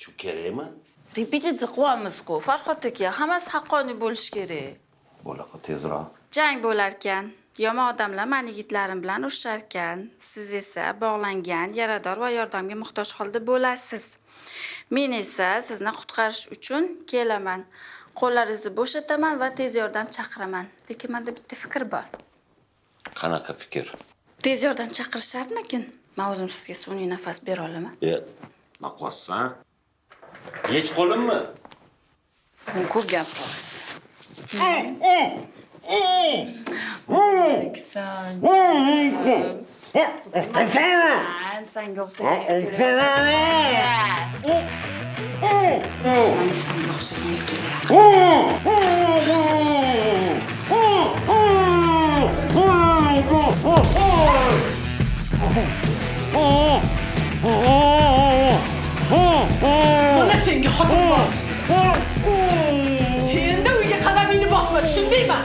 Shu kerakmi? Repetitsiya qilyapmiz-ku. Farhod aka, hammasi haqqoniy bo'lishi kerak. Bo'laqa tezroq. Jang bo'lar ekan. Yomon odamlar meni yigitlarim bilan urushar ekan. Siz esa bog'langan, yarador va yordamga muhtoj holda bo'lasiz. Men esa sizni qutqarish uchun kelaman. Qo'llaringizni bo'shataman va tez yordam chaqiraman. Lekin menda bitta fikr bor. Qanaqa fikr? Tez yordam chaqirish shartmikin? Men o'zim sizga sun'iy nafas bera olaman. Maqvassan? Hech qo'limmi? Bugun ko'p gapiramiz. Senga o'xshagan Mana senga xotin bos. Endi uyga qadamingni bosma, tushundingmi?